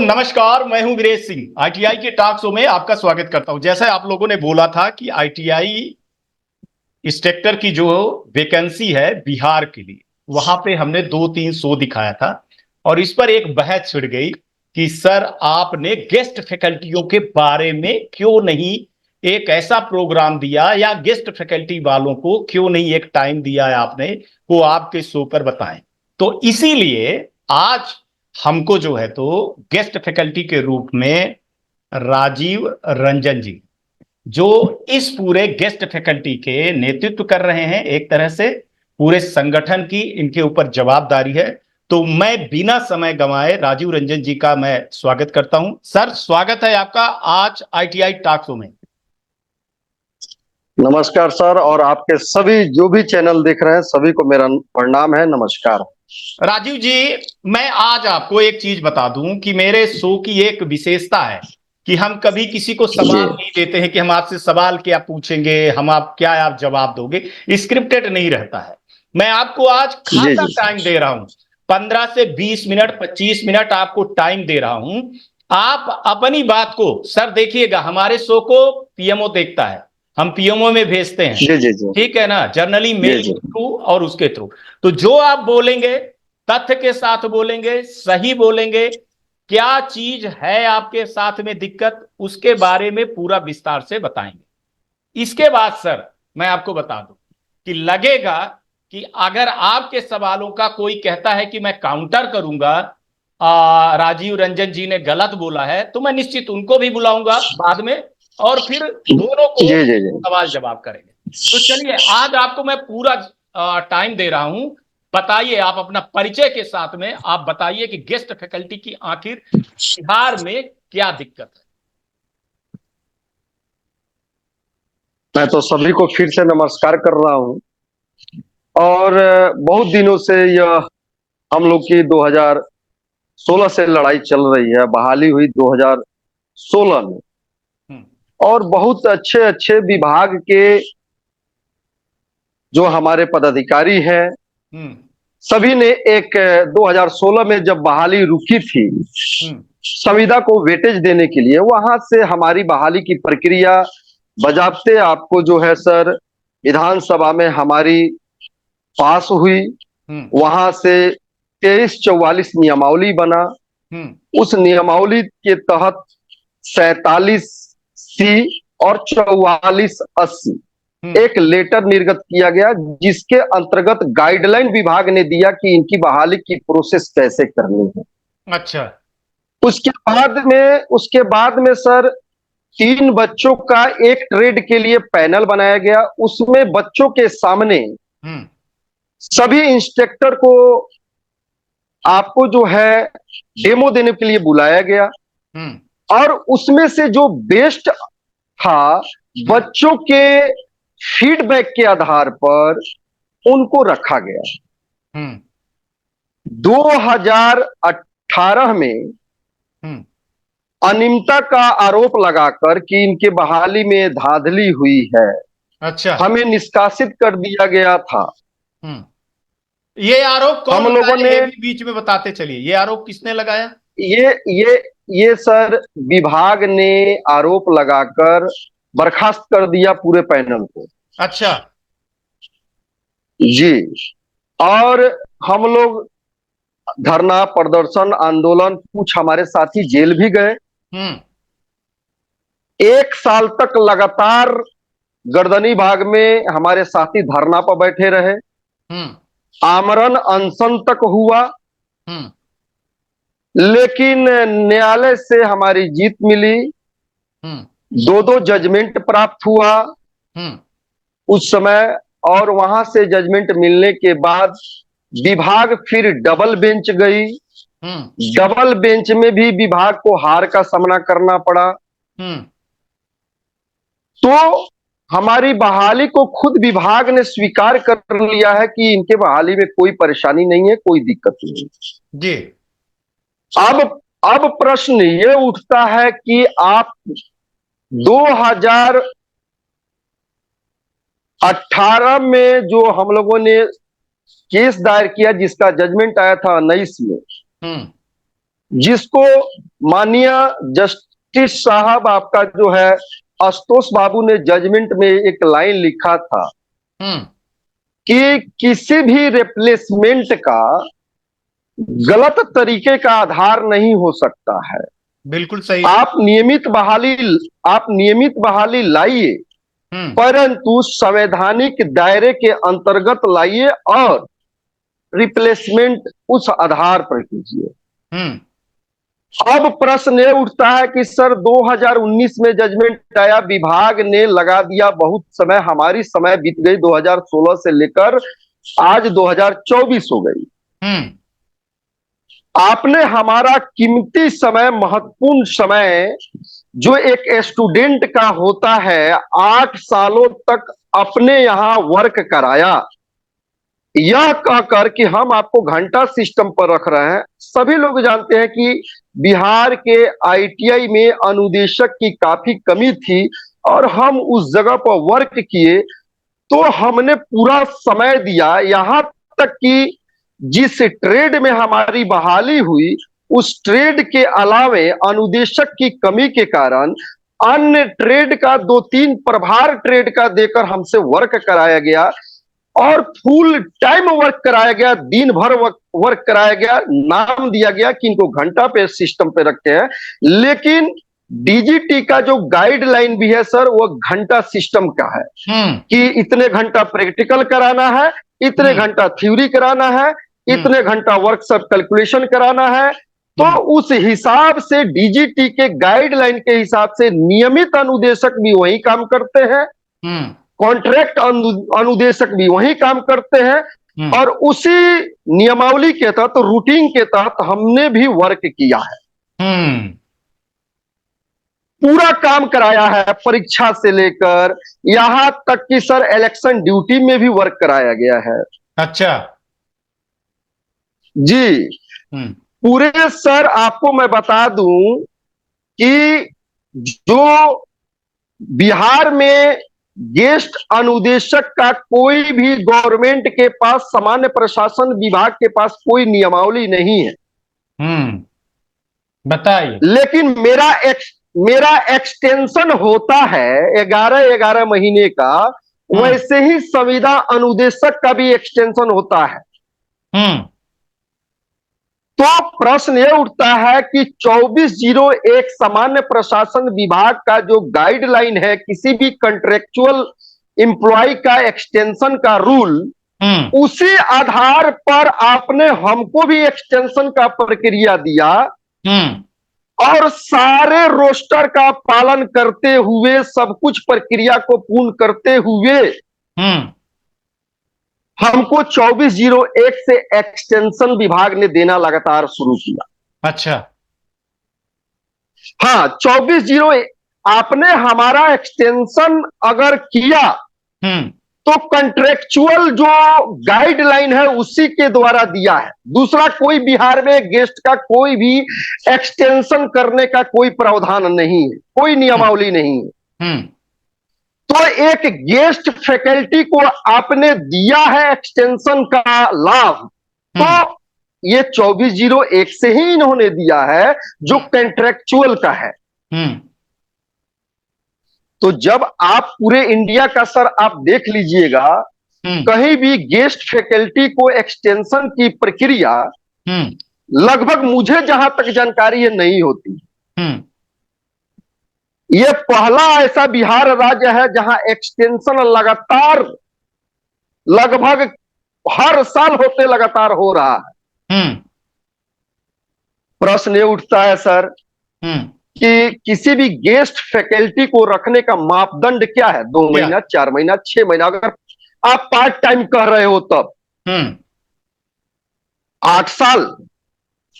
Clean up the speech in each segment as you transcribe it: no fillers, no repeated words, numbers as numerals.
नमस्कार, मैं हूं वीरेश सिंह। आईटीआई के टॉक शो में आपका स्वागत करता हूं। जैसा आप लोगों ने बोला था कि आईटीआई इंस्ट्रक्टर की जो वैकेंसी है बिहार के लिए, वहां पे हमने 2-3 शो दिखाया था और इस पर एक बहस छिड़ गई कि सर आपने गेस्ट फैकल्टियों के बारे में क्यों नहीं एक ऐसा प्रोग्राम दिया, या गेस्ट फैकल्टी वालों को क्यों नहीं एक टाइम दिया है आपने को आपके शो पर बताएं। तो इसीलिए आज हमको जो है तो गेस्ट फैकल्टी के रूप में राजीव रंजन जी, जो इस पूरे गेस्ट फैकल्टी के नेतृत्व कर रहे हैं, एक तरह से पूरे संगठन की इनके ऊपर जवाबदारी है। तो मैं बिना समय गंवाए राजीव रंजन जी का मैं स्वागत करता हूं। सर, स्वागत है आपका आज आईटीआई टॉक शो में। नमस्कार सर, और आपके सभी जो भी चैनल देख रहे हैं सभी को मेरा प्रणाम है, नमस्कार। राजीव जी, मैं आज आपको एक चीज बता दूं कि मेरे शो की एक विशेषता है कि हम कभी किसी को सवाल नहीं देते हैं कि हम आपसे सवाल क्या पूछेंगे, हम आप जवाब दोगे। स्क्रिप्टेड नहीं रहता है। मैं आपको आज खासा टाइम दे रहा हूं, 15 से 20 मिनट 25 मिनट आपको टाइम दे रहा हूं। आप अपनी बात को, सर देखिएगा, हमारे शो को पीएमओ देखता है, हम पीएमओ में भेजते हैं, ठीक है ना, जर्नली मेल के थ्रू और उसके थ्रू। तो जो आप बोलेंगे तथ्य के साथ बोलेंगे, सही बोलेंगे, क्या चीज है आपके साथ में दिक्कत, उसके बारे में पूरा विस्तार से बताएंगे। इसके बाद सर मैं आपको बता दूं कि लगेगा कि अगर आपके सवालों का कोई कहता है कि मैं काउंटर करूंगा, राजीव रंजन जी ने गलत बोला है, तो मैं निश्चित उनको भी बुलाऊंगा बाद में और फिर दोनों को सवाल जवाब करेंगे। तो चलिए, आज आपको मैं पूरा टाइम दे रहा हूं। बताइए, आप अपना परिचय के साथ में आप बताइए कि गेस्ट फैकल्टी की आखिर बिहार में क्या दिक्कत है। मैं तो सभी को फिर से नमस्कार कर रहा हूं, और बहुत दिनों से यह हम लोग की 2016 से लड़ाई चल रही है। बहाली हुई 2016 में, और बहुत अच्छे अच्छे विभाग के जो हमारे पदाधिकारी हैं सभी ने एक 2016 में जब बहाली रुकी थी संविदा को वेटेज देने के लिए, वहां से हमारी बहाली की प्रक्रिया बजाबते आपको जो है सर विधानसभा में हमारी पास हुई। वहां से 2344 नियमावली बना। उस नियमावली के तहत 47C और 4480 एक लेटर निर्गत किया गया, जिसके अंतर्गत गाइडलाइन विभाग ने दिया कि इनकी बहाली की प्रोसेस कैसे करनी है। अच्छा। उसके बाद में सर 3 बच्चों का एक ट्रेड के लिए पैनल बनाया गया। उसमें बच्चों के सामने सभी इंस्ट्रक्टर को आपको जो है डेमो देने के लिए बुलाया गया, और उसमें से जो बेस्ट था बच्चों के फीडबैक के आधार पर उनको रखा गया। 2018 में अनियमितता का आरोप लगाकर कि इनके बहाली में धांधली हुई है, अच्छा, हमें निष्कासित कर दिया गया था। ये आरोप कौन हम लोगों ने, ये भी बीच में बताते चलिए, ये आरोप किसने लगाया? ये सर विभाग ने आरोप लगाकर बर्खास्त कर दिया पूरे पैनल को। अच्छा जी, और हम लोग धरना प्रदर्शन आंदोलन, कुछ हमारे साथी जेल भी गए। 1 साल तक लगातार गर्दनी भाग में हमारे साथी धरना पर बैठे रहे। आमरण अनशन तक हुआ, लेकिन न्यायालय से हमारी जीत मिली। 2-2 जजमेंट प्राप्त हुआ उस समय, और वहां से जजमेंट मिलने के बाद विभाग फिर डबल बेंच गई। डबल बेंच में भी विभाग को हार का सामना करना पड़ा। तो हमारी बहाली को खुद विभाग ने स्वीकार कर लिया है कि इनके बहाली में कोई परेशानी नहीं है, कोई दिक्कत नहीं जी। अब प्रश्न ये उठता है कि आप 2018 में जो हम लोगों ने केस दायर किया, जिसका जजमेंट आया था 19 में, जिसको माननीय जस्टिस साहब आपका जो है आशुतोष बाबू ने जजमेंट में एक लाइन लिखा था कि किसी भी रिप्लेसमेंट का गलत तरीके का आधार नहीं हो सकता है। बिल्कुल सही। आप नियमित बहाली लाइए, परंतु संवैधानिक दायरे के अंतर्गत लाइए और रिप्लेसमेंट उस आधार पर कीजिए। अब प्रश्न ये उठता है कि सर 2019 में जजमेंट आया, विभाग ने लगा दिया बहुत समय, हमारी समय बीत गई 2016 से लेकर आज 2024 हो गई। आपने हमारा कीमती समय, महत्वपूर्ण समय जो एक स्टूडेंट का होता है, 8 सालों तक अपने यहां वर्क कराया, यह कहकर कि हम आपको घंटा सिस्टम पर रख रहे हैं। सभी लोग जानते हैं कि बिहार के आईटीआई में अनुदेशक की काफी कमी थी और हम उस जगह पर वर्क किए, तो हमने पूरा समय दिया, यहां तक कि जिस ट्रेड में हमारी बहाली हुई उस ट्रेड के अलावे अनुदेशक की कमी के कारण अन्य ट्रेड का 2-3 प्रभार ट्रेड का देकर हमसे वर्क कराया गया और फुल टाइम वर्क कराया गया, दिन भर वर्क कराया गया। नाम दिया गया कि इनको घंटा पे सिस्टम पे रखते हैं, लेकिन डीजीटी का जो गाइडलाइन भी है सर, वो घंटा सिस्टम का है कि इतने घंटा प्रैक्टिकल कराना है, इतने घंटा थ्योरी कराना है, इतने घंटा वर्कशॉप कैलकुलेशन कराना है। तो उस हिसाब से डीजीटी के गाइडलाइन के हिसाब से नियमित अनुदेशक भी वही काम करते हैं, कॉन्ट्रैक्ट अनुदेशक भी वही काम करते हैं और उसी नियमावली के तहत, रूटीन के तहत हमने भी वर्क किया है। पूरा काम कराया है, परीक्षा से लेकर यहां तक कि सर इलेक्शन ड्यूटी में भी वर्क कराया गया है। अच्छा जी। पूरे सर आपको मैं बता दूं कि जो बिहार में गेस्ट अनुदेशक का कोई भी गवर्नमेंट के पास, सामान्य प्रशासन विभाग के पास कोई नियमावली नहीं है। बताइए। लेकिन मेरा एक्सटेंशन होता है 11-11 महीने का, वैसे ही संविदा अनुदेशक का भी एक्सटेंशन होता है। तो प्रश्न यह उठता है कि 2401 सामान्य प्रशासन विभाग का जो गाइडलाइन है किसी भी कंट्रेक्चुअल एम्प्लॉय का एक्सटेंशन का रूल, उसी आधार पर आपने हमको भी एक्सटेंशन का प्रक्रिया दिया और सारे रोस्टर का पालन करते हुए, सब कुछ प्रक्रिया को पूर्ण करते हुए हमको 2401 से एक्सटेंशन विभाग ने देना लगातार शुरू किया। अच्छा। हाँ, 2401 आपने हमारा एक्सटेंशन अगर किया तो कंट्रेक्चुअल जो गाइडलाइन है उसी के द्वारा दिया है। दूसरा कोई बिहार में गेस्ट का कोई भी एक्सटेंशन करने का कोई प्रावधान नहीं है, कोई नियमावली नहीं है। तो एक गेस्ट फैकल्टी को आपने दिया है एक्सटेंशन का लाभ, तो ये 2401 से ही इन्होंने दिया है जो कंट्रेक्चुअल का है। तो जब आप पूरे इंडिया का सर आप देख लीजिएगा, कहीं भी गेस्ट फैकल्टी को एक्सटेंशन की प्रक्रिया लगभग मुझे जहां तक जानकारी है नहीं होती। ये पहला ऐसा बिहार राज्य है जहां एक्सटेंशन लगातार लगभग हर साल होते लगातार हो रहा है। प्रश्न ये उठता है सर कि किसी भी गेस्ट फैकल्टी को रखने का मापदंड क्या है? 2 महीना, 4 महीना, 6 महीना, अगर आप पार्ट टाइम कह रहे हो तब 8 साल,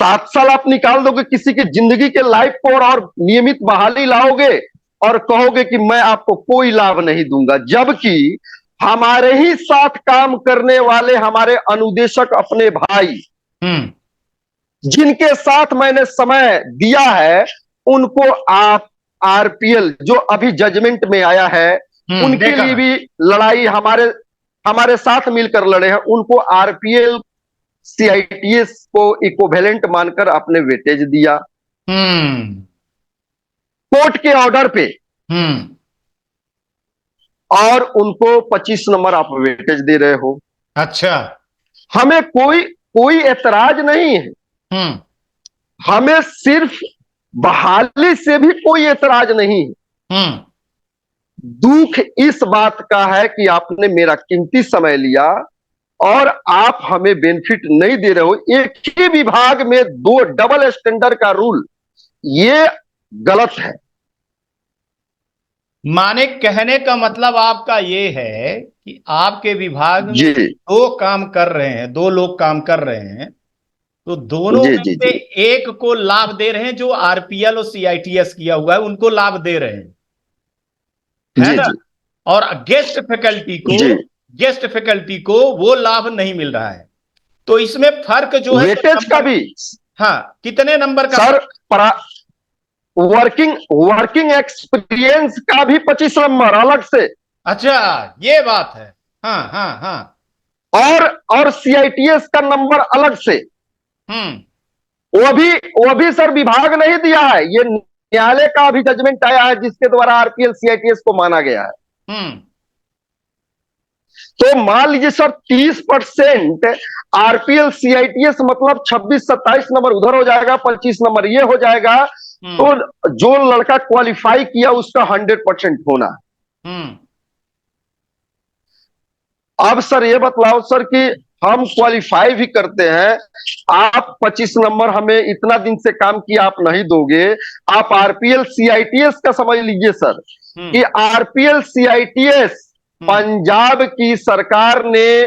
7 साल आप निकाल दोगे किसी की जिंदगी के लाइफ को और नियमित बहाली लाओगे और कहोगे कि मैं आपको कोई लाभ नहीं दूंगा, जबकि हमारे ही साथ काम करने वाले हमारे अनुदेशक अपने भाई जिनके साथ मैंने समय दिया है, उनको आप आरपीएल जो अभी जजमेंट में आया है उनके लिए भी लड़ाई हमारे साथ मिलकर लड़े हैं, उनको आरपीएल सीआईटीएस को इक्विवेलेंट मानकर आपने वेटेज दिया कोर्ट के ऑर्डर पे, और उनको 25 नंबर आप वेटेज दे रहे हो। अच्छा। हमें कोई कोई एतराज नहीं है, हमें सिर्फ बहाली से भी कोई एतराज नहीं है। दुख इस बात का है कि आपने मेरा कीमती समय लिया और आप हमें बेनिफिट नहीं दे रहे हो। एक ही विभाग में दो डबल स्टैंडर्ड का रूल, ये गलत है। माने कहने का मतलब आपका ये है कि आपके विभाग में जी दो काम कर रहे हैं, दो लोग काम कर रहे हैं, तो दोनों जी में जी से जी एक को लाभ दे रहे हैं जो आरपीएल और सीआईटीएस किया हुआ है, उनको लाभ दे रहे हैं, है जी ना। जी और जी गेस्ट फैकल्टी को वो लाभ नहीं मिल रहा है। तो इसमें फर्क जो है वेटेज का भी हाँ, कितने नंबर का सर, वर्किंग वर्किंग एक्सपीरियंस का भी 25 नंबर अलग से। अच्छा, ये बात है। हाँ हाँ हाँ। और सीआईटीएस का नंबर अलग से। हम्म वो भी सर विभाग नहीं दिया है, ये न्यायालय का भी जजमेंट आया है जिसके द्वारा आरपीएल सीआईटीएस को माना गया है। तो मान लीजिए सर 30% आरपीएल सीआईटीएस मतलब 26-27 नंबर उधर हो जाएगा, 25 नंबर ये हो जाएगा। तो जो लड़का क्वालिफाई किया उसका 100% होना। अब सर ये बतलाओ सर कि हम क्वालिफाई भी करते हैं, आप 25 नंबर हमें इतना दिन से काम किया आप नहीं दोगे। आप आरपीएल सीआईटीएस का समझ लीजिए सर कि आरपीएल सीआईटीएस पंजाब की सरकार ने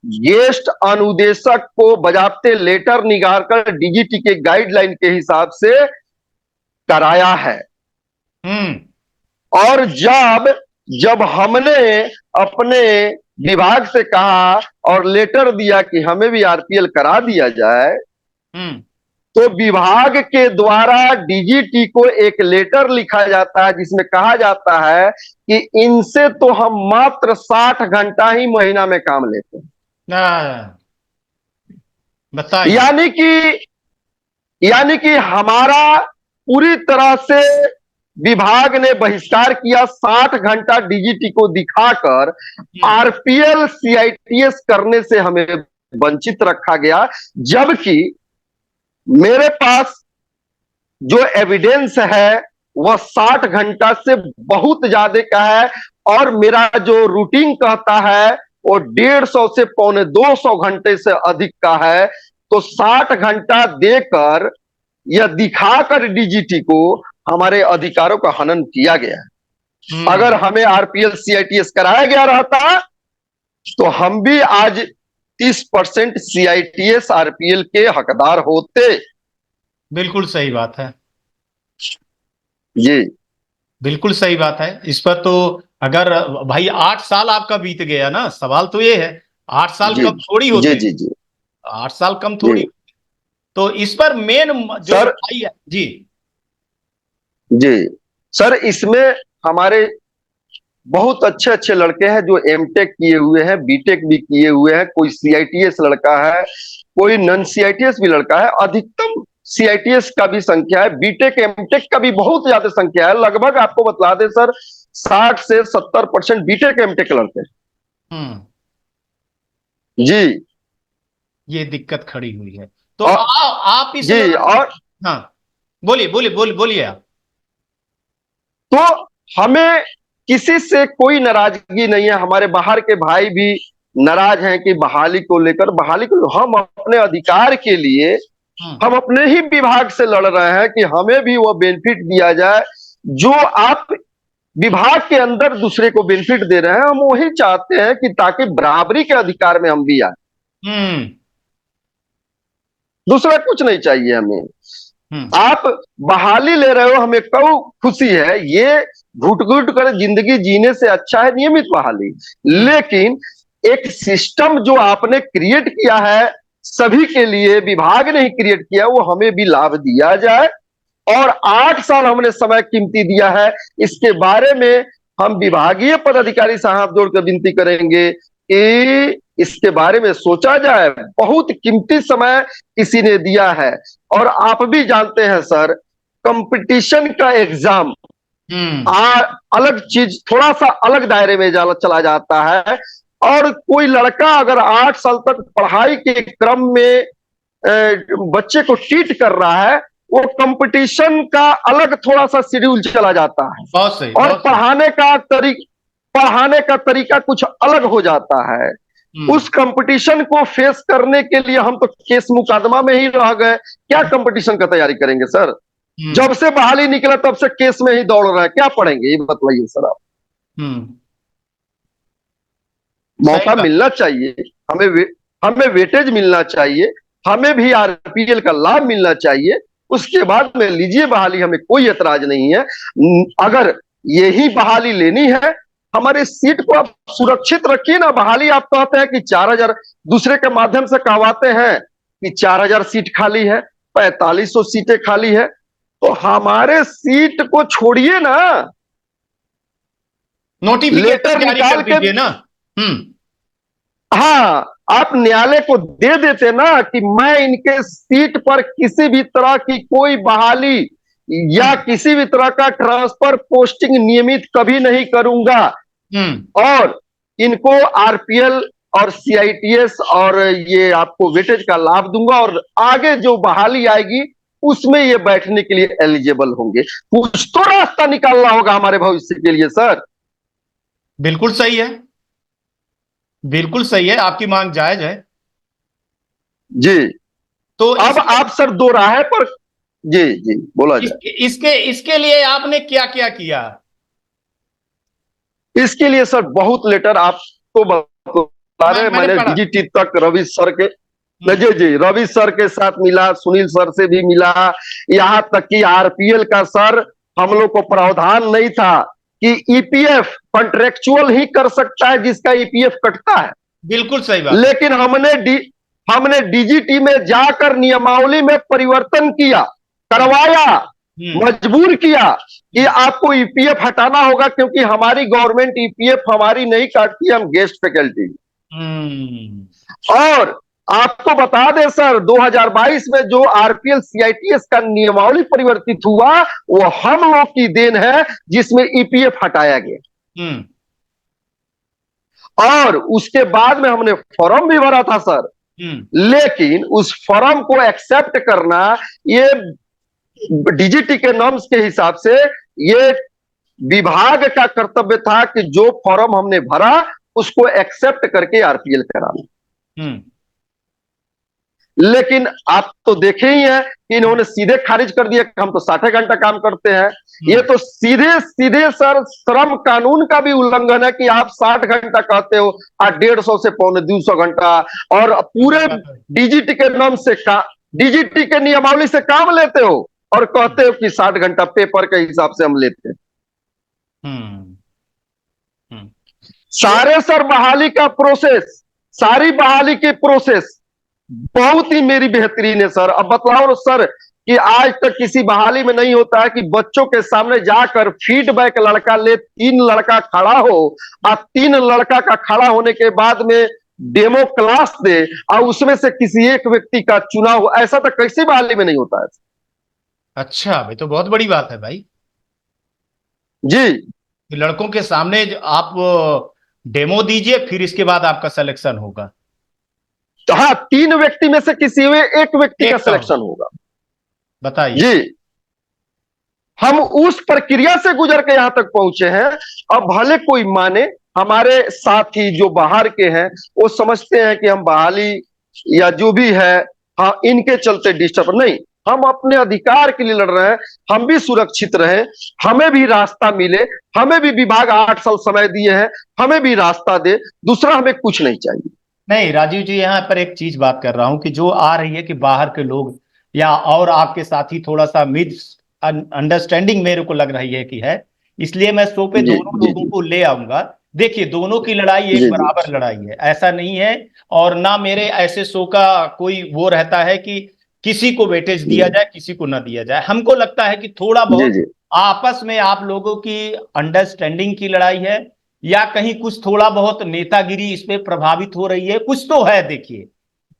गेस्ट अनुदेशक को बजाबते लेटर निकालकर डीजीटी के गाइडलाइन के हिसाब से कराया है। और जब हमने अपने विभाग से कहा और लेटर दिया कि हमें भी आरपीएल करा दिया जाए, तो विभाग के द्वारा डीजीटी को एक लेटर लिखा जाता है जिसमें कहा जाता है कि इनसे तो हम मात्र 60 घंटा ही महीना में काम लेते हैं। बताइए। यानी कि हमारा पूरी तरह से विभाग ने बहिष्कार किया, 60 घंटा डीजीटी को दिखाकर आरपीएल सीआईटीएस करने से हमें वंचित रखा गया। जबकि मेरे पास जो एविडेंस है वह 60 घंटा से बहुत ज्यादा का है, और मेरा जो रूटीन कहता है वो 150 से 250 घंटे से अधिक का है। तो 60 घंटा देकर या दिखाकर डीजीटी को हमारे अधिकारों का हनन किया गया है। अगर हमें आरपीएल सीआईटीएस कराया गया रहता तो हम भी आज 30% सीआईटीएस आरपीएल के हकदार होते। बिल्कुल सही बात है जी, बिल्कुल सही बात है। इस पर तो अगर भाई 8 साल आपका बीत गया ना, सवाल तो ये है 8 साल कम थोड़ी होते। जी जी 8 साल कम थोड़ी। तो इस पर मेन जो सर भाई है जी जी सर, इसमें हमारे बहुत अच्छे अच्छे लड़के हैं जो एमटेक किए हुए हैं, बीटेक भी किए हुए हैं, कोई सीआईटीएस लड़का है, कोई नॉन सीआईटीएस भी लड़का है। अधिकतम सीआईटीएस का भी संख्या है, बीटेक एमटेक का भी बहुत ज्यादा संख्या है। लगभग आपको बतला दें सर 60 से 70% बीटेक एमटेक लड़के। जी, ये दिक्कत खड़ी हुई है। तो आप इस जी, और हाँ बोलिए बोलिए बोलिए बोलिए आप। तो हमें किसी से कोई नाराजगी नहीं है, हमारे बाहर के भाई भी नाराज हैं कि बहाली को लेकर, हम अपने अधिकार के लिए हम अपने ही विभाग से लड़ रहे हैं कि हमें भी वो बेनिफिट दिया जाए जो आप विभाग के अंदर दूसरे को बेनिफिट दे रहे हैं। हम वही चाहते हैं कि ताकि बराबरी के अधिकार में हम भी आए, दूसरा कुछ नहीं चाहिए हमें। आप बहाली ले रहे हो, हमें कौ खुशी है, ये घुट घुट कर जिंदगी जीने से अच्छा है नियमित बहाली। लेकिन एक सिस्टम जो आपने क्रिएट किया है सभी के लिए, विभाग ने ही क्रिएट किया, वो हमें भी लाभ दिया जाए। और 8 साल हमने समय कीमती दिया है, इसके बारे में हम विभागीय पदाधिकारी से हाथ जोड़कर विनती करेंगे कि इसके बारे में सोचा जाए। बहुत कीमती समय किसी ने दिया है, और आप भी जानते हैं सर, कंपटीशन का एग्जाम अलग चीज, थोड़ा सा अलग दायरे में चला जाता है। और कोई लड़का अगर 8 साल तक पढ़ाई के क्रम में बच्चे को ट्रीट कर रहा है, वो कंपटीशन का अलग थोड़ा सा शेड्यूल चला जाता है। बहुत सही, और बहुत पढ़ाने का तरीका कुछ अलग हो जाता है। उस कंपटीशन को फेस करने के लिए हम तो केस मुकदमा में ही रह गए, क्या कंपटीशन का तैयारी करेंगे सर? जब से बहाली निकला तब से केस में ही दौड़ रहा है, क्या पढ़ेंगे ये बतलाइए सर आप। मौका मिलना चाहिए, हमें वेटेज मिलना चाहिए, हमें भी आरपीएल का लाभ मिलना चाहिए। उसके बाद में लीजिए बहाली, हमें कोई एतराज नहीं है। अगर यही बहाली लेनी है, हमारे सीट को आप सुरक्षित रखिए ना। बहाली आप कहते हैं कि 4000, दूसरे के माध्यम से कहवाते हैं कि 4000 सीट खाली है, 4500 सीटें खाली है, तो हमारे सीट को छोड़िए ना, नोटिफिकेशन जारी कर दीजिए ना। हाँ, आप न्यायालय को दे देते ना कि मैं इनके सीट पर किसी भी तरह की कोई बहाली या किसी भी तरह का ट्रांसफर पोस्टिंग नियमित कभी नहीं करूंगा, और इनको आरपीएल और सीआईटीएस और ये आपको वेटेज का लाभ दूंगा, और आगे जो बहाली आएगी उसमें ये बैठने के लिए एलिजिबल होंगे। कुछ तो रास्ता निकालना होगा हमारे भविष्य के लिए सर। बिल्कुल सही है, बिल्कुल सही है, आपकी मांग जायज है जी। तो अब आप सर दो राह पर, जी जी बोला जाए। इसके लिए आपने क्या क्या किया? इसके लिए सर बहुत लेटर आपको बता रहे, मैंने डीजीटी तक रवि सर के, जी जी, रवि सर के साथ मिला, सुनील सर से भी मिला, यहां तक कि आरपीएल का सर हम लोग को प्रावधान नहीं था कि ईपीएफ कॉन्ट्रेक्चुअल ही कर सकता है जिसका ईपीएफ कटता है। बिल्कुल सही बात। लेकिन हमने डीजीटी में जाकर नियमावली में परिवर्तन किया, करवाया, मजबूर किया कि आपको ईपीएफ हटाना होगा, क्योंकि हमारी गवर्नमेंट ईपीएफ हमारी नहीं काटती, हम गेस्ट फैकल्टी। और आपको बता दें सर, 2022 में जो आरपीएल सीआईटीएस का नियमावली परिवर्तित हुआ, वो हम लोग की देन है, जिसमें ईपीएफ हटाया गया। और उसके बाद में हमने फॉर्म भी भरा था सर, लेकिन उस फॉर्म को एक्सेप्ट करना, ये डीजीटी के नॉर्म्स के हिसाब से ये विभाग का कर्तव्य था कि जो फॉर्म हमने भरा उसको एक्सेप्ट करके आरपीएल कराना। लेकिन आप तो देखे ही हैं कि इन्होंने सीधे खारिज कर दिया कि हम तो 60 घंटा काम करते हैं। ये तो सीधे सीधे सर श्रम कानून का भी उल्लंघन है कि आप 60 घंटा कहते हो और 150 से 250 घंटा, और पूरे डीजीटी के नाम से डीजीटी के नियमावली से काम लेते हो और कहते हो कि 60 घंटा पेपर के हिसाब से हम लेते हैं। सारे सर बहाली का प्रोसेस, सारी बहाली की प्रोसेस बहुत ही मेरी बेहतरीन है सर। अब बतलाओ सर कि आज तक किसी बहाली में नहीं होता है कि बच्चों के सामने जाकर फीडबैक लड़का ले, 3 लड़का खड़ा हो और 3 लड़का का खड़ा होने के बाद में डेमो क्लास दे और उसमें से किसी एक व्यक्ति का चुनाव हो, ऐसा तो कैसी बहाली में नहीं होता है। अच्छा भाई, तो बहुत बड़ी बात है भाई जी। लड़कों के सामने आप डेमो दीजिए, फिर इसके बाद आपका सिलेक्शन होगा। तो हाँ, 3 व्यक्ति में से किसी एक व्यक्ति का सिलेक्शन होगा। बताइए जी। हम उस प्रक्रिया से गुजर के यहां तक पहुंचे हैं। अब भले कोई माने, हमारे साथी जो बाहर के हैं वो समझते हैं कि हम बहाली या जो भी है, हाँ, इनके चलते डिस्टर्ब नहीं, हम अपने अधिकार के लिए लड़ रहे हैं, हम भी सुरक्षित रहे, हमें भी रास्ता मिले, हमें भी विभाग 8 साल समय दिए हैं, हमें भी रास्ता दे, दूसरा हमें कुछ नहीं चाहिए। नहीं राजीव जी, यहाँ पर एक चीज बात कर रहा हूं कि जो आ रही है कि बाहर के लोग या और आपके साथी थोड़ा सा मिस अंडरस्टैंडिंग मेरे को लग रही है कि है, इसलिए मैं शो पे दोनों लोगों को ले आऊंगा। देखिए, दोनों की लड़ाई एक बराबर लड़ाई है, ऐसा नहीं है। और ना मेरे ऐसे शो का कोई वो रहता है कि किसी को वेटेज दिया जाए किसी को ना दिया जाए। हमको लगता है कि थोड़ा बहुत आपस में आप लोगों की अंडरस्टैंडिंग की लड़ाई है, या कहीं कुछ थोड़ा बहुत नेतागिरी इस पे प्रभावित हो रही है? कुछ तो है, देखिए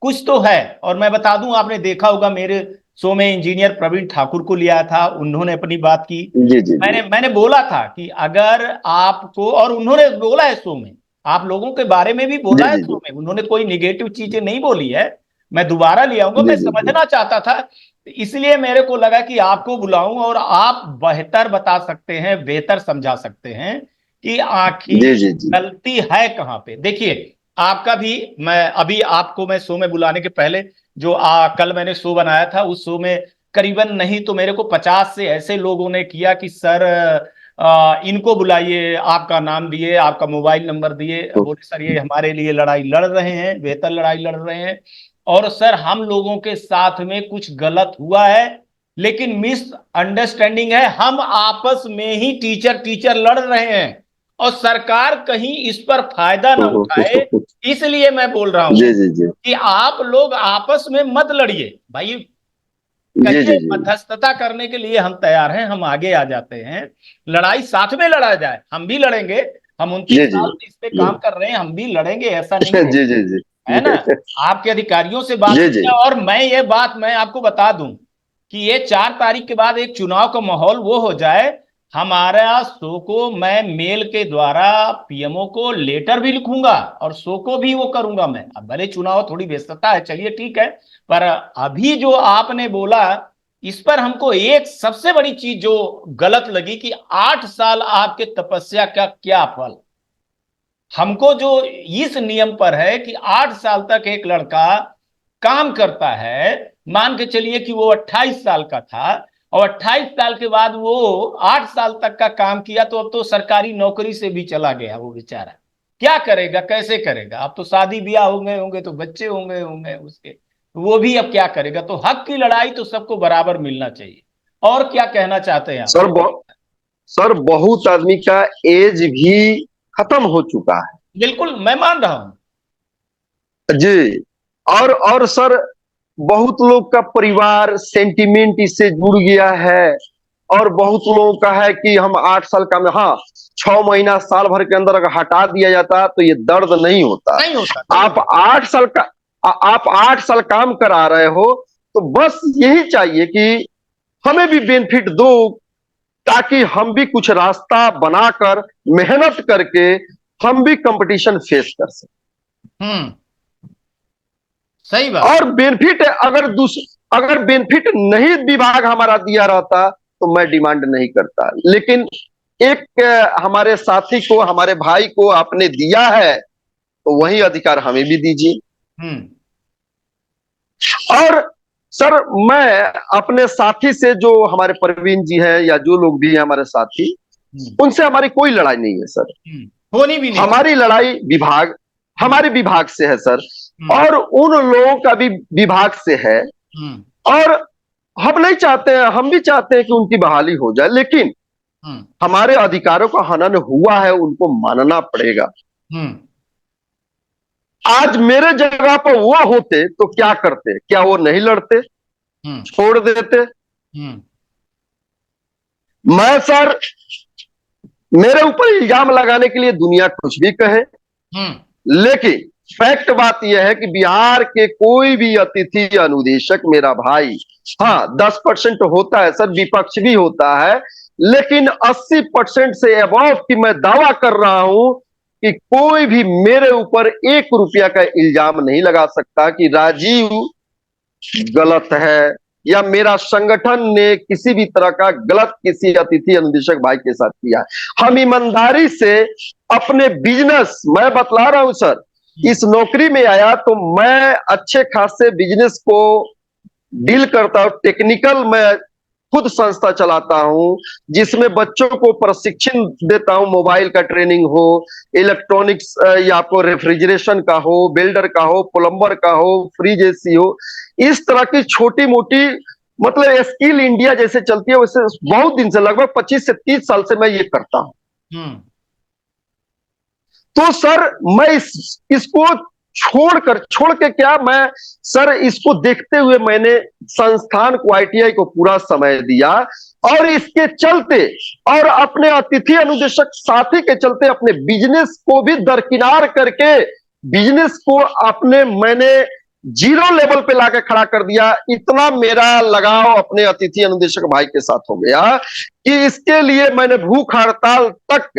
कुछ तो है। और मैं बता दूं, आपने देखा होगा मेरे शो में इंजीनियर प्रवीण ठाकुर को लिया था, उन्होंने अपनी बात की। जी जी जी। मैंने बोला था कि अगर आपको, और उन्होंने बोला है शो में, आप लोगों के बारे में भी बोला जी है जी शो जी। में, उन्होंने कोई निगेटिव चीजें नहीं बोली है। मैं दोबारा ले आऊंगा, जी मैं जी जी। समझना चाहता था, इसलिए मेरे को लगा कि आपको बुलाऊं और आप बेहतर बता सकते हैं, बेहतर समझा सकते हैं कि जी आखिर जी जी। गलती है कहां पे। देखिए आपका भी, मैं अभी आपको, मैं शो में बुलाने के पहले जो कल मैंने शो बनाया था, उस शो में करीबन नहीं तो मेरे को 50 से ऐसे लोगों ने किया कि सर इनको बुलाइए, आपका नाम दिए, आपका मोबाइल नंबर दिए, बोले सर ये हमारे लिए लड़ाई लड़ रहे हैं, बेहतर लड़ाई लड़ रहे हैं, और सर हम लोगों के साथ में कुछ गलत हुआ है, लेकिन मिस अंडरस्टैंडिंग है, हम आपस में ही टीचर टीचर लड़ रहे हैं, और सरकार कहीं इस पर फायदा ना उठाए, इसलिए मैं बोल रहा हूं जी जी जी। कि आप लोग आपस में मत लड़िए भाई। जी कहिए जी जी। मध्यस्थता करने के लिए हम तैयार हैं, हम आगे आ जाते हैं, लड़ाई साथ में लड़ा जाए, हम भी लड़ेंगे, हम जी 29 जी साल से इस पे जी। काम कर रहे हैं, हम भी लड़ेंगे, ऐसा नहीं है, जी जी जी। है ना? आपके अधिकारियों से बात जी जी। कीजिए। और मैं ये बात मैं आपको बता दूं कि ये 4 तारीख के बाद एक चुनाव का माहौल वो हो जाए, हमारा शो को मैं मेल के द्वारा पीएमओ को लेटर भी लिखूंगा और शो को भी वो करूंगा मैं। अब भले चुनाव थोड़ी व्यस्तता है, चलिए ठीक है, पर अभी जो आपने बोला, इस पर हमको एक सबसे बड़ी चीज जो गलत लगी कि 8 साल आपके तपस्या का क्या फल। हमको जो इस नियम पर है कि 8 साल तक एक लड़का काम करता है, मान के चलिए कि वो 28 साल का था, और 28 साल के बाद वो 8 साल तक का काम किया, तो अब तो सरकारी नौकरी से भी चला गया वो बेचारा, क्या करेगा, कैसे करेगा? अब तो शादी ब्याह होंगे होंगे तो बच्चे होंगे होंगे उसके, तो वो भी अब क्या करेगा? तो हक की लड़ाई तो सबको बराबर मिलना चाहिए। और क्या कहना चाहते हैं आप? सर सर बहुत आदमी का एज भी खत्म हो चुका है। बिल्कुल मैं मान रहा हूं। जी। और सर बहुत लोग का परिवार सेंटिमेंट इससे जुड़ गया है। और बहुत लोगों का है कि हम 8 साल का में, हाँ 6 महीना साल भर के अंदर अगर हटा दिया जाता तो ये दर्द नहीं होता। नहीं होता, नहीं आप होता। 8 साल का आप 8 साल काम करा रहे हो, तो बस यही चाहिए कि हमें भी बेनिफिट दो, ताकि हम भी कुछ रास्ता बनाकर मेहनत करके हम भी कंपटीशन फेस कर सकें। हम्म। सही बात। और बेनिफिट अगर बेनिफिट नहीं विभाग हमारा दिया रहता तो मैं डिमांड नहीं करता, लेकिन एक हमारे साथी को, हमारे भाई को आपने दिया है, तो वही अधिकार हमें भी दीजिए। हम्म। और सर मैं अपने साथी से, जो हमारे प्रवीण जी हैं या जो लोग भी हैं हमारे साथी, हम्म। उनसे हमारी कोई लड़ाई नहीं है सर। होनी भी नहीं चाहिए। हमारी लड़ाई हम्म। हमारे विभाग से है सर, हम्म। और उन लोगों का भी विभाग से है। हम्म। और हम नहीं चाहते हैं, हम भी चाहते हैं कि उनकी बहाली हो जाए, लेकिन हम्म। हमारे अधिकारों का हनन हुआ है, उनको मानना पड़ेगा। हम्म। आज मेरे जगह पर वो होते तो क्या करते? क्या वो नहीं लड़ते, हम्म। छोड़ देते? हम्म। मैं सर, मेरे ऊपर इल्जाम लगाने के लिए दुनिया कुछ भी कहे, हम्म। लेकिन फैक्ट बात यह है कि बिहार के कोई भी अतिथि अनुदेशक मेरा भाई, हाँ 10% होता है सर, विपक्ष भी होता है, लेकिन 80% से अबव की मैं दावा कर रहा हूं कि कोई भी मेरे ऊपर 1 रुपया का इल्जाम नहीं लगा सकता कि राजीव गलत है, या मेरा संगठन ने किसी भी तरह का गलत किसी अतिथि अनुदेशक भाई के साथ किया। हम ईमानदारी से अपने बिजनेस, मैं बतला रहा हूं सर, इस नौकरी में आया तो मैं अच्छे खासे बिजनेस को डील करता हूं। टेक्निकल मैं खुद संस्था चलाता हूं, जिसमें बच्चों को प्रशिक्षण देता हूं, मोबाइल का ट्रेनिंग हो, इलेक्ट्रॉनिक्स या आपको रेफ्रिजरेशन का हो, बिल्डर का हो, प्लम्बर का हो, फ्रिज एसी हो, इस तरह की छोटी मोटी, मतलब स्किल इंडिया जैसे चलती है वैसे बहुत दिन से, लगभग 25 से 30 साल से मैं ये करता हूं। हम्म। तो सर मैं इसको छोड़ के क्या, मैं सर इसको देखते हुए मैंने संस्थान को, आईटीआई को पूरा समय दिया, और इसके चलते और अपने अतिथि अनुदेशक साथी के चलते अपने बिजनेस को भी दरकिनार करके बिजनेस को अपने मैंने जीरो लेवल पे लाके खड़ा कर दिया। इतना मेरा लगाव अपने अतिथि अनुदेशक भाई के साथ हो गया कि इसके लिए मैंने भूख हड़ताल तक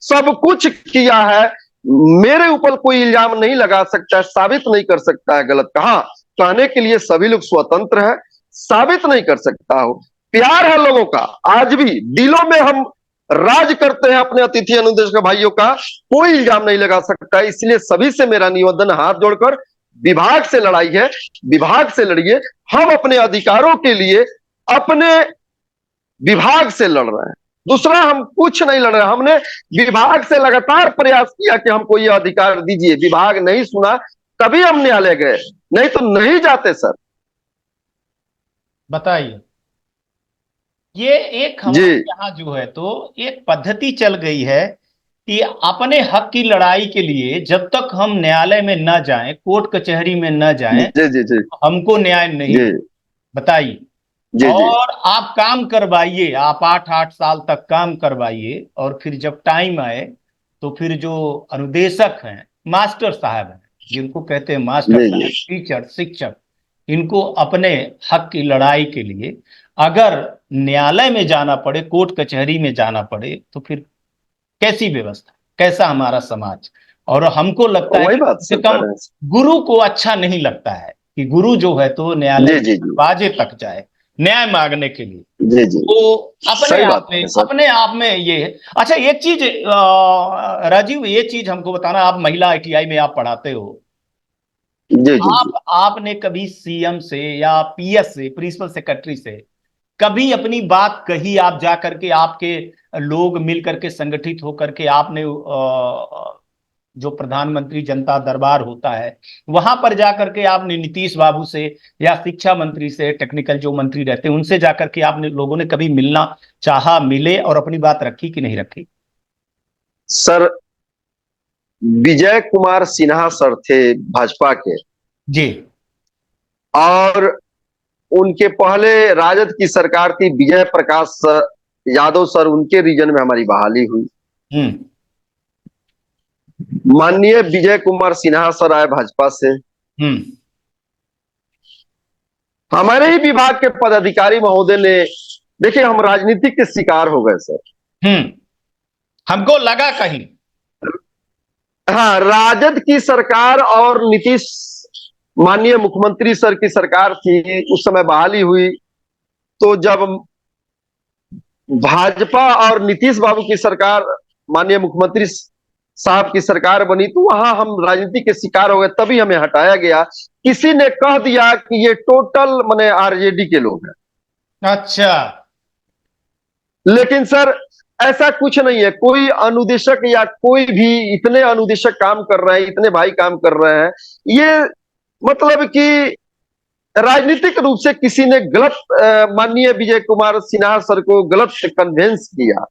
सब कुछ किया है। मेरे ऊपर कोई इल्जाम नहीं लगा सकता है, साबित नहीं कर सकता है गलत कहा, कहने के लिए सभी लोग स्वतंत्र है, साबित नहीं कर सकता हो। प्यार है लोगों का, आज भी दिलों में हम राज करते हैं अपने अतिथि अनुदेशक भाइयों का, कोई इल्जाम नहीं लगा सकता। इसलिए सभी से मेरा निवेदन, हाथ जोड़कर, विभाग से लड़ाई है, विभाग से लड़िए। हम अपने अधिकारों के लिए अपने विभाग से लड़ रहे हैं, दूसरा हम कुछ नहीं लड़ रहे। हमने विभाग से लगातार प्रयास किया कि हमको ये अधिकार दीजिए, विभाग नहीं सुना, तभी हम न्यायालय गए, नहीं तो नहीं जाते सर। बताइए, ये एक हमारे यहाँ जो है तो एक पद्धति चल गई है कि अपने हक की लड़ाई के लिए जब तक हम न्यायालय में न जाएं, कोर्ट कचहरी में न जाएं, जी जी जी, हमको न्याय नहीं। बताइए, और आप काम करवाइए, आप 8-8 साल तक काम करवाइए, और फिर जब टाइम आए तो फिर जो अनुदेशक हैं, मास्टर साहब हैं, जिनको कहते हैं मास्टर साहब, टीचर, शिक्षक, इनको अपने हक की लड़ाई के लिए अगर न्यायालय में जाना पड़े, कोर्ट कचहरी में जाना पड़े, तो फिर कैसी व्यवस्था, कैसा हमारा समाज। और हमको लगता है कि कम गुरु को अच्छा नहीं लगता है कि गुरु जो है तो न्यायालय के दरवाजे तक जाए न्याय मांगने के लिए। तो अपने आप में ये। अच्छा, एक चीज राजीव, ये चीज हमको बताना, आप महिला ITI में आप पढ़ाते हो, आपने कभी CM से या PS से, प्रिंसिपल सेक्रेटरी से कभी अपनी बात कही? आप जा करके, आपके लोग मिल करके, संगठित होकर के आपने जो प्रधानमंत्री जनता दरबार होता है वहां पर जाकर के आपने नीतीश बाबू से या शिक्षा मंत्री से, टेक्निकल जो मंत्री रहते हैं उनसे जाकर के आपने, लोगों ने कभी मिलना चाहा, मिले और अपनी बात रखी कि नहीं रखी? सर, विजय कुमार सिन्हा सर थे भाजपा के जी, और उनके पहले राजद की सरकार थी, विजय प्रकाश यादव सर, उनके रीजन में हमारी बहाली हुई। माननीय विजय कुमार सिन्हा सर आए भाजपा से, हमारे ही विभाग के पदाधिकारी महोदय ने, देखिए हम राजनीति के शिकार हो गए सर। हमको लगा कहीं, हाँ, राजद की सरकार और नीतीश माननीय मुख्यमंत्री सर की सरकार थी, उस समय बहाली हुई। तो जब भाजपा और नीतीश बाबू की सरकार, माननीय मुख्यमंत्री साहब की सरकार बनी, तो वहां हम राजनीति के शिकार हो गए, तभी हमें हटाया गया। किसी ने कह दिया कि ये टोटल माने RJD के लोग हैं। अच्छा, लेकिन सर ऐसा कुछ नहीं है। कोई अनुदेशक या कोई भी, इतने अनुदेशक काम कर रहे हैं, इतने भाई काम कर रहे हैं, ये मतलब कि राजनीतिक रूप से किसी ने गलत माननीय विजय कुमार सिन्हा सर को गलत कन्वेंस किया,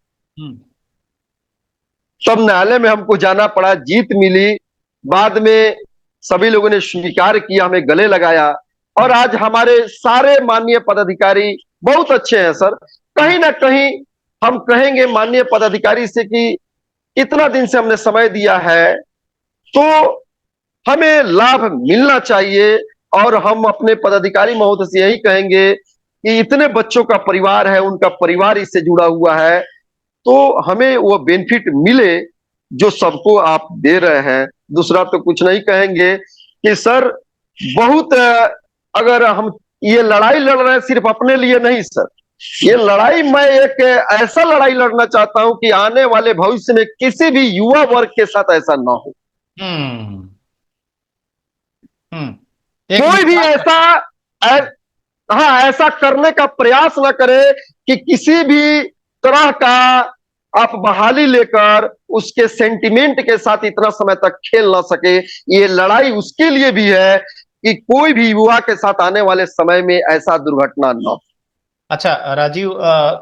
तब न्यायालय में हमको जाना पड़ा, जीत मिली, बाद में सभी लोगों ने स्वीकार किया, हमें गले लगाया, और आज हमारे सारे माननीय पदाधिकारी बहुत अच्छे हैं सर। कहीं ना कहीं हम कहेंगे माननीय पदाधिकारी से कि इतना दिन से हमने समय दिया है तो हमें लाभ मिलना चाहिए, और हम अपने पदाधिकारी महोदय से यही कहेंगे कि इतने बच्चों का परिवार है, उनका परिवार इससे जुड़ा हुआ है, तो हमें वो बेनिफिट मिले जो सबको आप दे रहे हैं। दूसरा तो कुछ नहीं कहेंगे कि सर बहुत, अगर हम ये लड़ाई लड़ रहे हैं सिर्फ अपने लिए नहीं सर, ये लड़ाई मैं एक ऐसा लड़ाई लड़ना चाहता हूं कि आने वाले भविष्य में किसी भी युवा वर्ग के साथ ऐसा ना हो। कोई भी ऐसा हाँ, ऐसा करने का प्रयास ना करे कि किसी भी तरह का आप बहाली लेकर उसके सेंटिमेंट के साथ इतना समय तक खेल ना सके। ये लड़ाई उसके लिए भी है कि कोई भी युवा के साथ आने वाले समय में ऐसा दुर्घटना ना हो। अच्छा राजीव,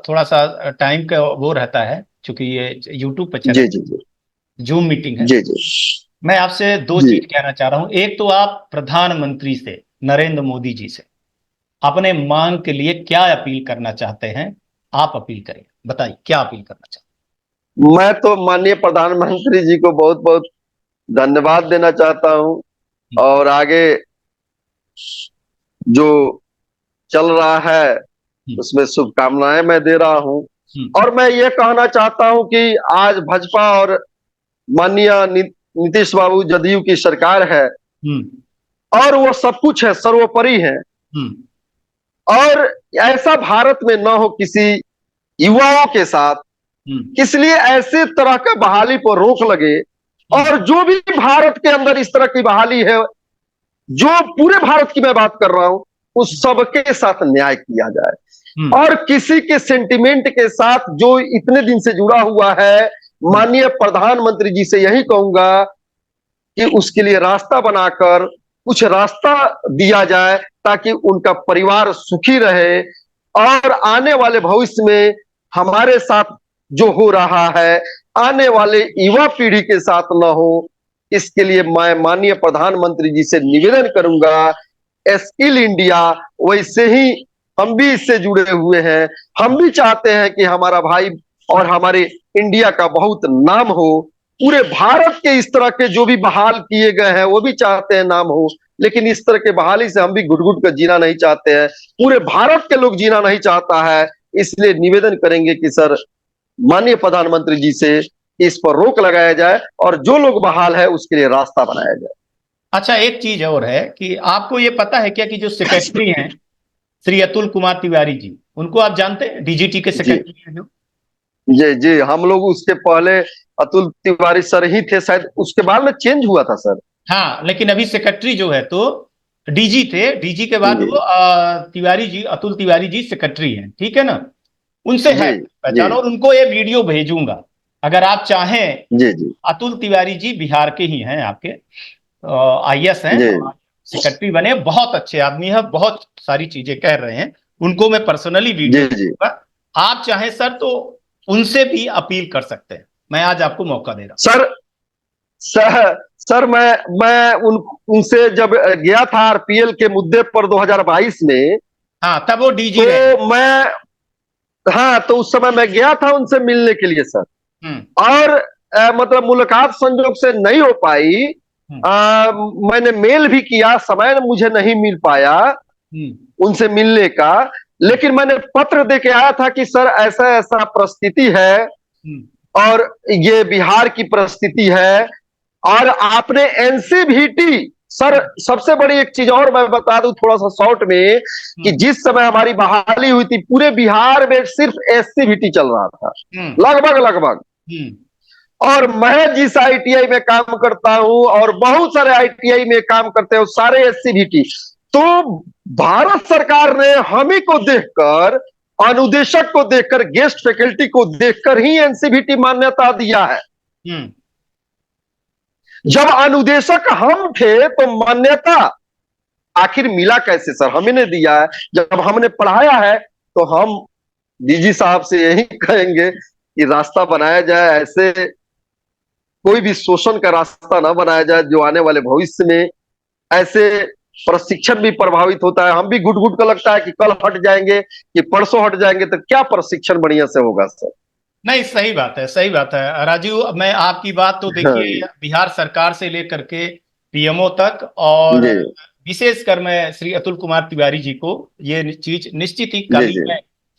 थोड़ा सा टाइम का वो रहता है, क्योंकि ये YouTube पे चल जूम मीटिंग है। मैं आपसे दो चीज कहना चाह रहा हूं। एक तो आप प्रधानमंत्री से, नरेंद्र मोदी जी से अपने मांग के लिए क्या अपील करना चाहते हैं? आप अपील करें, बताइए क्या अपील करना चाहते मैं तो माननीय प्रधानमंत्री जी को बहुत बहुत धन्यवाद देना चाहता हूं, हैं? और आगे जो चल रहा है हम्म, उसमें शुभकामनाएं मैं दे रहा हूं। हम्म, और मैं ये कहना चाहता हूं कि आज भाजपा और माननीय नीतीश बाबू जदयू की सरकार है, हम्म, और वो सब कुछ है, सर्वोपरि है। हम्म, और ऐसा भारत में न हो किसी युवाओं के साथ, हम्म, इसलिए ऐसे तरह का बहाली पर रोक लगे। हम्म, और जो भी भारत के अंदर इस तरह की बहाली है, जो पूरे भारत की मैं बात कर रहा हूं, उस सबके साथ न्याय किया जाए। हम्म, और किसी के सेंटिमेंट के साथ जो इतने दिन से जुड़ा हुआ है, हम्म, माननीय प्रधानमंत्री जी से यही कहूंगा कि उसके लिए रास्ता बनाकर कुछ रास्ता दिया जाए, ताकि उनका परिवार सुखी रहे। और आने वाले भविष्य में हमारे साथ जो हो रहा है, आने वाले युवा पीढ़ी के साथ न हो, इसके लिए मैं माननीय प्रधानमंत्री जी से निवेदन करूंगा। स्किल इंडिया, वैसे ही हम भी इससे जुड़े हुए हैं। हम भी चाहते हैं कि हमारा भाई और हमारे इंडिया का बहुत नाम हो। पूरे भारत के इस तरह के जो भी बहाल किए गए हैं वो भी चाहते हैं नाम हो, लेकिन इस तरह के बहाली से हम भी घुट घुट कर जीना नहीं चाहते हैं। पूरे भारत के लोग जीना नहीं चाहता है। इसलिए निवेदन करेंगे कि सर, माननीय प्रधानमंत्री जी से इस पर रोक लगाया जाए, और जो लोग बहाल है उसके लिए रास्ता बनाया जाए। अच्छा, एक चीज और है कि आपको ये पता है क्या कि जो सेक्रेटरी हैं श्री अतुल कुमार तिवारी जी, उनको आप जानते हैं, डीजीटी के जी सेक्रेटरी हैं जो। जी जी, हम लोग उसके पहले अतुल तिवारी सर ही थे, शायद उसके बाद में चेंज हुआ था सर। हाँ, लेकिन अभी सेक्रेटरी जो है तो डीजी थे, डीजी के बाद जी वो तिवारी जी, अतुल तिवारी जी सेक्रेटरी हैं, ठीक है ना। उनसे जी है जी पहचान, और उनको ये वीडियो भेजूंगा अगर आप चाहें। जी जी अतुल तिवारी जी बिहार के ही हैं, आपके आईएएस हैं, जी सेक्रेटरी बने, बहुत अच्छे आदमी है, बहुत सारी चीजें कह रहे हैं। उनको मैं पर्सनली वीडियो जी जी भेजूंगा। आप चाहें सर तो उनसे भी अपील कर सकते हैं, मैं आज आपको मौका दे रहा सर। सर सर मैं उनसे जब गया था आरपीएल के मुद्दे पर 2022 में, हूं। हाँ, तब वो डीजी रहे। तो मैं, हाँ, तो उस समय मैं गया था उनसे मिलने के लिए सर। हम्म, और मतलब मुलाकात संजोग से नहीं हो पाई। हम्म, मैंने मेल भी किया, समय मुझे नहीं मिल पाया हम्म, उनसे मिलने का। लेकिन मैंने पत्र दे के आया था कि सर, ऐसा ऐसा परिस्थिति है, हम्म, और ये बिहार की परिस्थिति है। और आपने एनसीवीटी, सर, हम्म, सबसे बड़ी एक चीज और मैं बता दूं थोड़ा सा शॉर्ट में, कि हम्म, जिस समय हमारी बहाली हुई थी, पूरे बिहार में सिर्फ एससीवीटी चल रहा था, हम्म, लगभग लगभग। हम्म, और मैं जिस आईटीआई में काम करता हूं, और बहुत सारे आईटीआई में काम करते हैं, सारे एससीवीटी। तो भारत सरकार ने हम ही को देखकर, अनुदेशक को देखकर, गेस्ट फैकल्टी को देखकर ही एनसीवीटी मान्यता दिया है। हम्म, जब अनुदेशक हम थे तो मान्यता आखिर मिला कैसे सर? हमें ने दिया है। जब हमने पढ़ाया है तो हम डीजी साहब से यही कहेंगे कि रास्ता बनाया जाए, ऐसे कोई भी शोषण का रास्ता ना बनाया जाए, जो आने वाले भविष्य में ऐसे प्रशिक्षण भी प्रभावित होता है। हम भी घुट घुट कर लगता है कि कल हट जाएंगे कि परसों हट जाएंगे, तो क्या प्रशिक्षण बढ़िया से होगा सर? नहीं, सही बात है, सही बात है राजीव। मैं आपकी बात तो हाँ देखिए, जी बिहार सरकार से लेकर के पीएमओ तक, और जी विशेषकर मैं श्री अतुल कुमार तिवारी जी को ये चीज निश्चित ही जी जी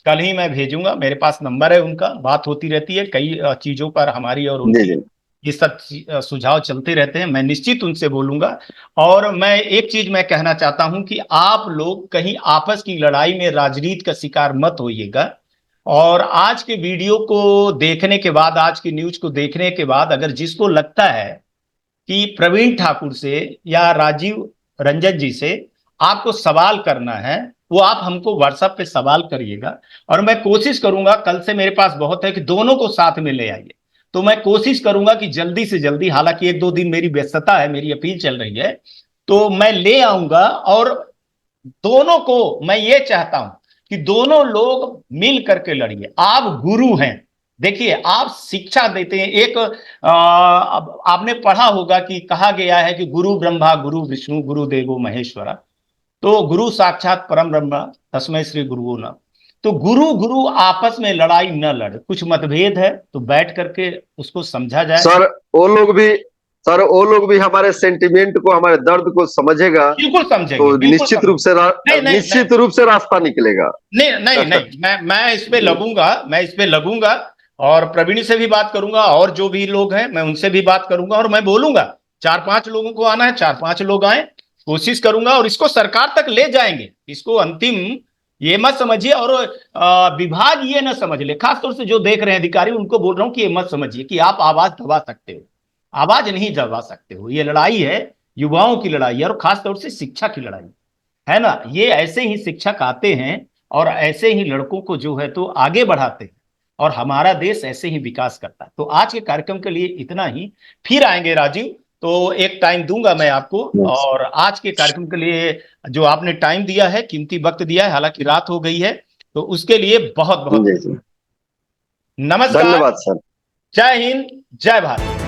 कल ही मैं भेजूंगा। मेरे पास नंबर है उनका, बात होती रहती है कई चीजों पर हमारी और जी उनकी। जी ये सब सुझाव चलते रहते हैं, मैं निश्चित उनसे बोलूंगा। और मैं एक चीज मैं कहना चाहता हूं कि आप लोग कहीं आपस की लड़ाई में राजनीति का शिकार मत होइएगा। और आज के वीडियो को देखने के बाद, आज की न्यूज को देखने के बाद, अगर जिसको लगता है कि प्रवीण ठाकुर से या राजीव रंजन जी से आपको सवाल करना है, वो आप हमको व्हाट्सएप पे सवाल करिएगा। और मैं कोशिश करूंगा, कल से मेरे पास बहुत है, कि दोनों को साथ में ले आइए। तो मैं कोशिश करूंगा कि जल्दी से जल्दी, हालांकि एक दो दिन मेरी व्यस्तता है, मेरी अपील चल रही है, तो मैं ले आऊंगा। और दोनों को मैं ये चाहता हूं कि दोनों लोग मिल करके लड़िए। आप गुरु हैं, देखिए आप शिक्षा देते हैं। एक आपने पढ़ा होगा कि कहा गया है कि गुरु ब्रह्मा गुरु विष्णु गुरु देवो महेश्वरा। तो गुरु साक्षात परम ब्रह्म, तस्मै श्री गुरु नमः। तो गुरु गुरु आपस में लड़ाई न लड़े, कुछ मतभेद है तो बैठ करके उसको समझा जाए। सर वो लोग भी हमारे सेंटिमेंट को, हमारे दर्द को समझेगा बिल्कुल समझेंगे, तो बिल्कुल समझेंगे। निश्चित रूप से रास्ता निकलेगा। नहीं नहीं नहीं, मैं इस पे लगूंगा, मैं इस पे लगूंगा, और प्रवीण से भी बात करूंगा, और जो भी लोग हैं मैं उनसे भी बात करूंगा, और मैं बोलूंगा 4-5 लोगों को आना है, 4-5 लोग आए, कोशिश करूंगा, और इसको सरकार तक ले जाएंगे। इसको अंतिम ये मत समझिए, और विभाग ये ना समझ ले, खासतौर से जो देख रहे हैं अधिकारी, उनको बोल रहा हूं कि ये मत समझिए कि आप आवाज दबा सकते हो, आवाज नहीं दबा सकते हो। ये लड़ाई है, युवाओं की लड़ाई है, और खासतौर से शिक्षा की लड़ाई है ना। ये ऐसे ही शिक्षक आते हैं और ऐसे ही लड़कों को जो है तो आगे बढ़ाते हैं, और हमारा देश ऐसे ही विकास करता है। तो आज के कार्यक्रम के लिए इतना ही, फिर आएंगे राजीव, तो एक टाइम दूंगा मैं आपको। और आज के कार्यक्रम के लिए जो आपने टाइम दिया है, कीमती वक्त दिया है, हालांकि रात हो गई है, तो उसके लिए बहुत बहुत जी, नमस्कार। धन्यवाद सर। जय हिंद, जय भारत।